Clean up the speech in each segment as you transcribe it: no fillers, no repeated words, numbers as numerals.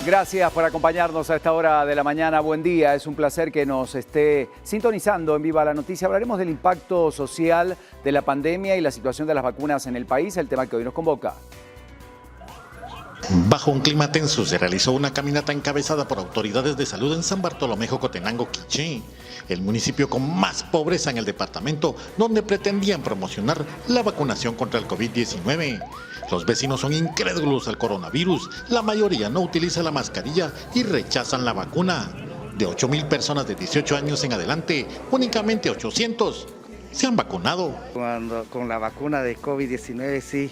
Gracias por acompañarnos a esta hora de la mañana. Buen día, es un placer que nos esté sintonizando en Viva la Noticia. Hablaremos del impacto social de la pandemia y la situación de las vacunas en el país, el tema que hoy nos convoca. Bajo un clima tenso se realizó una caminata encabezada por autoridades de salud en San Bartolomé, Jocotenango, Quiché, el municipio con más pobreza en el departamento, donde pretendían promocionar la vacunación contra el COVID-19. Los vecinos son incrédulos al coronavirus, la mayoría no utiliza la mascarilla y rechazan la vacuna. De 8,000 personas de 18 años en adelante, únicamente 800 se han vacunado. Con la vacuna de COVID-19 sí,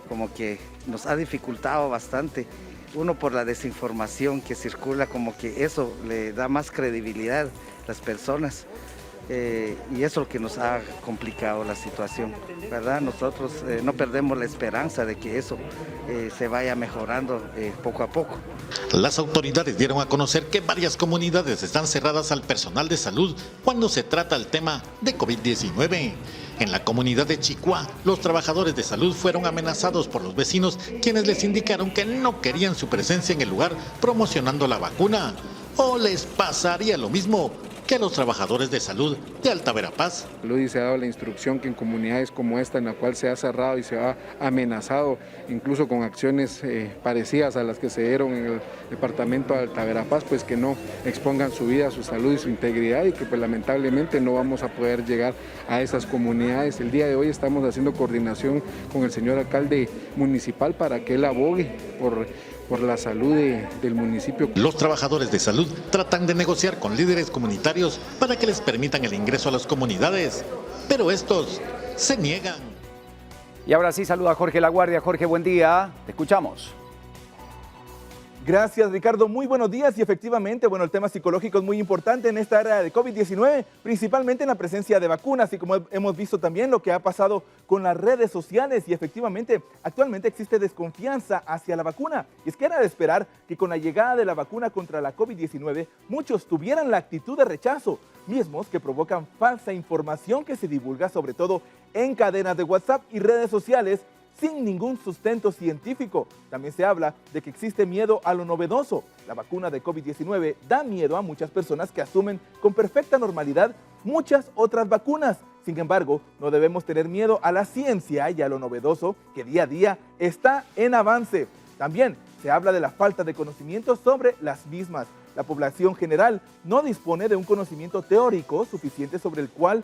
como que nos ha dificultado bastante. Uno, por la desinformación que circula, como que eso le da más credibilidad a las personas. Y eso es lo que nos ha complicado la situación, ¿verdad? Nosotros no perdemos la esperanza de que eso se vaya mejorando poco a poco. Las autoridades dieron a conocer que varias comunidades están cerradas al personal de salud cuando se trata el tema de COVID-19. En la comunidad de Chicuá, los trabajadores de salud fueron amenazados por los vecinos, quienes les indicaron que no querían su presencia en el lugar promocionando la vacuna. ¿O les pasaría lo mismo que a los trabajadores de salud de Alta Verapaz? Y se ha dado la instrucción que en comunidades como esta, en la cual se ha cerrado y se ha amenazado, incluso con acciones parecidas a las que se dieron en el departamento de Alta Verapaz, pues que no expongan su vida, su salud y su integridad, y que pues lamentablemente no vamos a poder llegar a esas comunidades. El día de hoy estamos haciendo coordinación con el señor alcalde municipal para que él abogue por la salud del municipio. Los trabajadores de salud tratan de negociar con líderes comunitarios para que les permitan el ingreso a las comunidades, pero estos se niegan. Y ahora sí saluda a Jorge Laguardia. Jorge, buen día, te escuchamos. Gracias, Ricardo. Muy buenos días y efectivamente, el tema psicológico es muy importante en esta era de COVID-19, principalmente en la presencia de vacunas y como hemos visto también lo que ha pasado con las redes sociales y efectivamente actualmente existe desconfianza hacia la vacuna. Y es que era de esperar que con la llegada de la vacuna contra la COVID-19 muchos tuvieran la actitud de rechazo, mismos que provocan falsa información que se divulga sobre todo en cadenas de WhatsApp y redes sociales sin ningún sustento científico. También se habla de que existe miedo a lo novedoso. La vacuna de COVID-19 da miedo a muchas personas que asumen con perfecta normalidad muchas otras vacunas. Sin embargo, no debemos tener miedo a la ciencia y a lo novedoso que día a día está en avance. También se habla de la falta de conocimiento sobre las mismas. La población general no dispone de un conocimiento teórico suficiente sobre el cual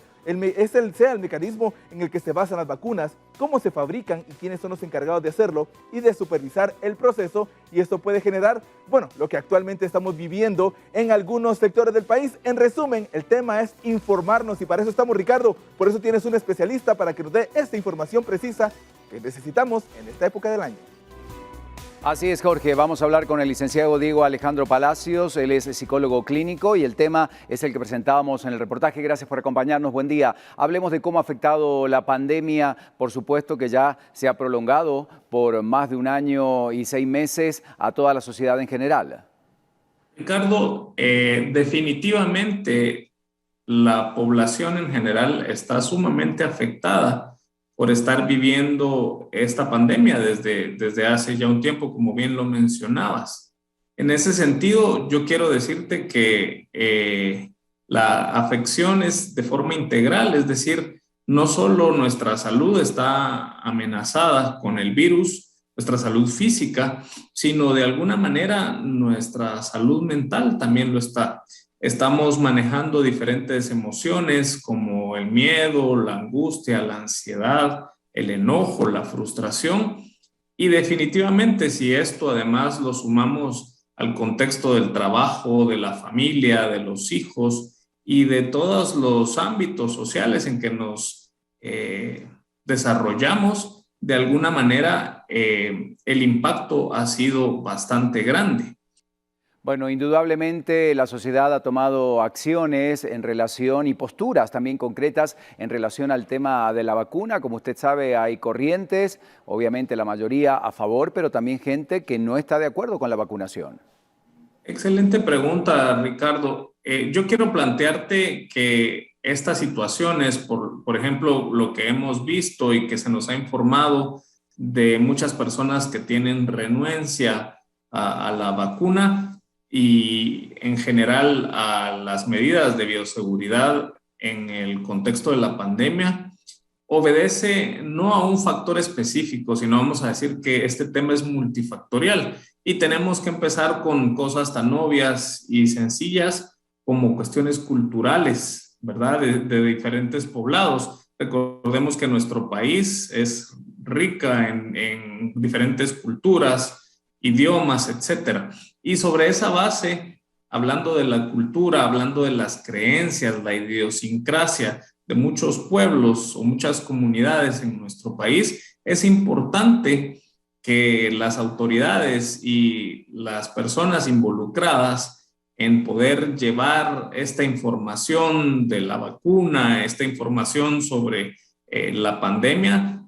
sea el mecanismo en el que se basan las vacunas, cómo se fabrican y quiénes son los encargados de hacerlo y de supervisar el proceso, y esto puede generar, lo que actualmente estamos viviendo en algunos sectores del país. En resumen, el tema es informarnos y para eso estamos, Ricardo, por eso tienes un especialista para que nos dé esta información precisa que necesitamos en esta época del año. Así es, Jorge. Vamos a hablar con el licenciado Diego Alejandro Palacios. Él es psicólogo clínico y el tema es el que presentábamos en el reportaje. Gracias por acompañarnos. Buen día. Hablemos de cómo ha afectado la pandemia. Por supuesto que ya se ha prolongado por más de 1 año y 6 meses a toda la sociedad en general. Ricardo, definitivamente la población en general está sumamente afectada por estar viviendo esta pandemia desde hace ya un tiempo, como bien lo mencionabas. En ese sentido, yo quiero decirte que la afección es de forma integral, es decir, no solo nuestra salud está amenazada con el virus, nuestra salud física, sino de alguna manera nuestra salud mental también lo está. Estamos manejando diferentes emociones como el miedo, la angustia, la ansiedad, el enojo, la frustración. Y definitivamente si esto además lo sumamos al contexto del trabajo, de la familia, de los hijos y de todos los ámbitos sociales en que nos desarrollamos, de alguna manera el impacto ha sido bastante grande. Bueno, indudablemente la sociedad ha tomado acciones en relación y posturas también concretas en relación al tema de la vacuna. Como usted sabe, hay corrientes, obviamente la mayoría a favor, pero también gente que no está de acuerdo con la vacunación. Excelente pregunta, Ricardo. Yo quiero plantearte que estas situaciones, por ejemplo, lo que hemos visto y que se nos ha informado de muchas personas que tienen renuencia a la vacuna y en general a las medidas de bioseguridad en el contexto de la pandemia obedece no a un factor específico, sino vamos a decir que este tema es multifactorial y tenemos que empezar con cosas tan obvias y sencillas como cuestiones culturales, ¿verdad? De diferentes poblados. Recordemos que nuestro país es rica en diferentes culturas, idiomas, etcétera. Y sobre esa base, hablando de la cultura, hablando de las creencias, la idiosincrasia de muchos pueblos o muchas comunidades en nuestro país, es importante que las autoridades y las personas involucradas en poder llevar esta información de la vacuna, esta información sobre la pandemia,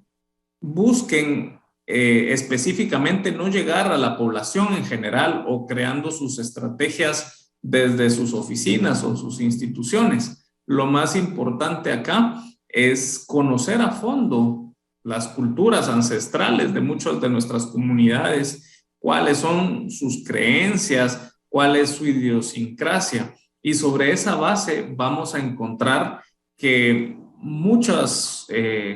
busquen específicamente no llegar a la población en general o creando sus estrategias desde sus oficinas o sus instituciones. Lo más importante acá es conocer a fondo las culturas ancestrales de muchas de nuestras comunidades, cuáles son sus creencias, cuál es su idiosincrasia. Y sobre esa base vamos a encontrar que muchas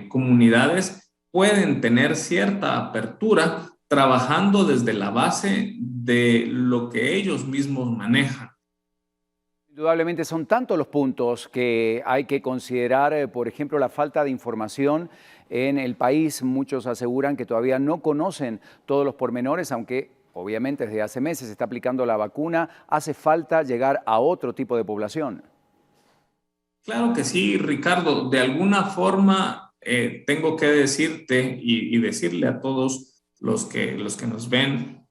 comunidades pueden tener cierta apertura trabajando desde la base de lo que ellos mismos manejan. Indudablemente son tantos los puntos que hay que considerar, por ejemplo, la falta de información en el país. Muchos aseguran que todavía no conocen todos los pormenores, aunque obviamente desde hace meses se está aplicando la vacuna. Hace falta llegar a otro tipo de población. Claro que sí, Ricardo. De alguna forma tengo que decirte y decirle a todos los que nos ven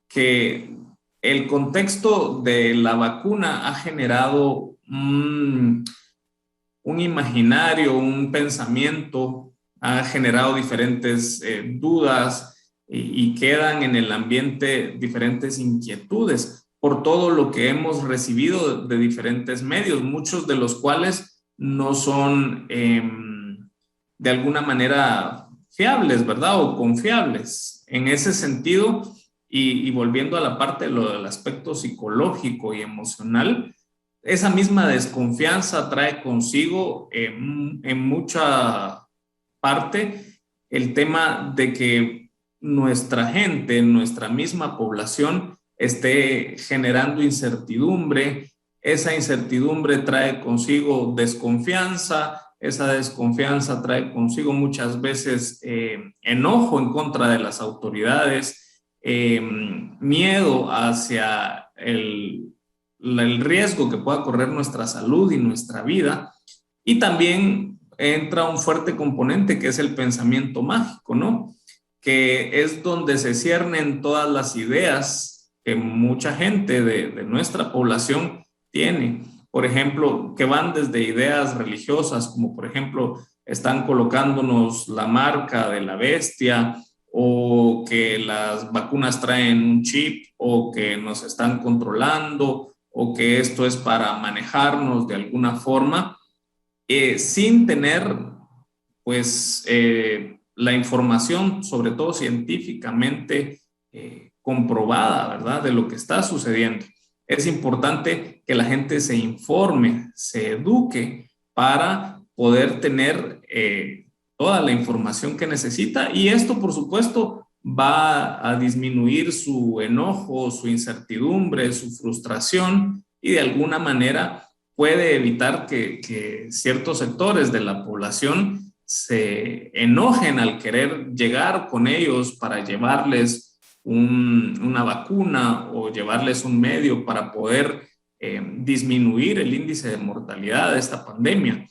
que el contexto de la vacuna ha generado un imaginario, un pensamiento, ha generado diferentes dudas y quedan en el ambiente diferentes inquietudes por todo lo que hemos recibido de diferentes medios, muchos de los cuales no son de alguna manera fiables, ¿verdad? O confiables. En ese sentido, y volviendo a la parte de lo del aspecto psicológico y emocional, esa misma desconfianza trae consigo en mucha parte el tema de que nuestra gente, nuestra misma población, esté generando incertidumbre. Esa incertidumbre trae consigo desconfianza, esa desconfianza trae consigo muchas veces enojo en contra de las autoridades, miedo hacia el riesgo que pueda correr nuestra salud y nuestra vida, y también entra un fuerte componente que es el pensamiento mágico, ¿no? Que es donde se ciernen todas las ideas que mucha gente de nuestra población tiene. Por ejemplo, que van desde ideas religiosas, como por ejemplo, están colocándonos la marca de la bestia, o que las vacunas traen un chip, o que nos están controlando, o que esto es para manejarnos de alguna forma, sin tener pues la información, sobre todo científicamente comprobada, ¿verdad?, de lo que está sucediendo. Es importante que la gente se informe, se eduque para poder tener toda la información que necesita, y esto, por supuesto, va a disminuir su enojo, su incertidumbre, su frustración, y de alguna manera puede evitar que ciertos sectores de la población se enojen al querer llegar con ellos para llevarles una vacuna o llevarles un medio para poder disminuir el índice de mortalidad de esta pandemia.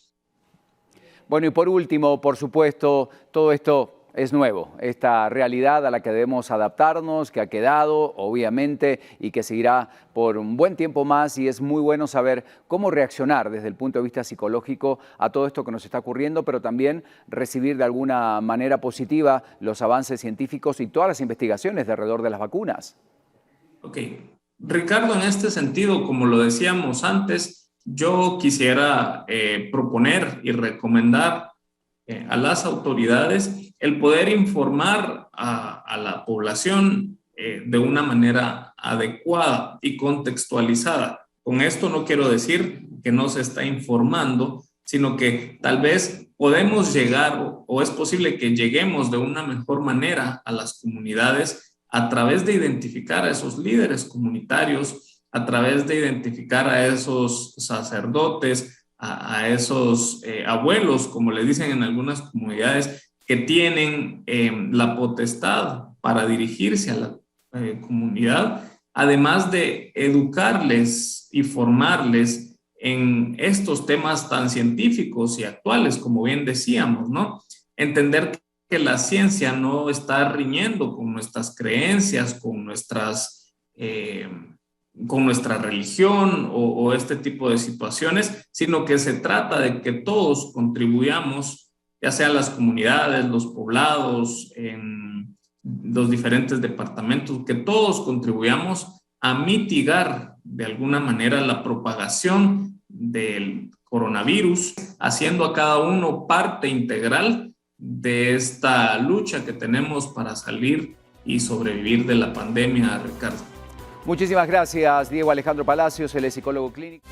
Bueno, y por último, por supuesto, todo esto es nuevo, esta realidad a la que debemos adaptarnos, que ha quedado, obviamente, y que seguirá por un buen tiempo más, y es muy bueno saber cómo reaccionar desde el punto de vista psicológico a todo esto que nos está ocurriendo, pero también recibir de alguna manera positiva los avances científicos y todas las investigaciones de alrededor de las vacunas. Ok, Ricardo, en este sentido, como lo decíamos antes, yo quisiera proponer y recomendar a las autoridades el poder informar a la población de una manera adecuada y contextualizada. Con esto no quiero decir que no se está informando, sino que tal vez podemos llegar o es posible que lleguemos de una mejor manera a las comunidades a través de identificar a esos líderes comunitarios, a través de identificar a esos sacerdotes, a esos abuelos, como le dicen en algunas comunidades, que tienen la potestad para dirigirse a la comunidad, además de educarles y formarles en estos temas tan científicos y actuales, como bien decíamos, ¿no? Entender que la ciencia no está riñendo con nuestras creencias, con nuestra religión o este tipo de situaciones, sino que se trata de que todos contribuyamos, ya sea las comunidades, los poblados, en los diferentes departamentos, que todos contribuyamos a mitigar de alguna manera la propagación del coronavirus, haciendo a cada uno parte integral de esta lucha que tenemos para salir y sobrevivir de la pandemia, Ricardo. Muchísimas gracias, Diego Alejandro Palacios, él es psicólogo clínico.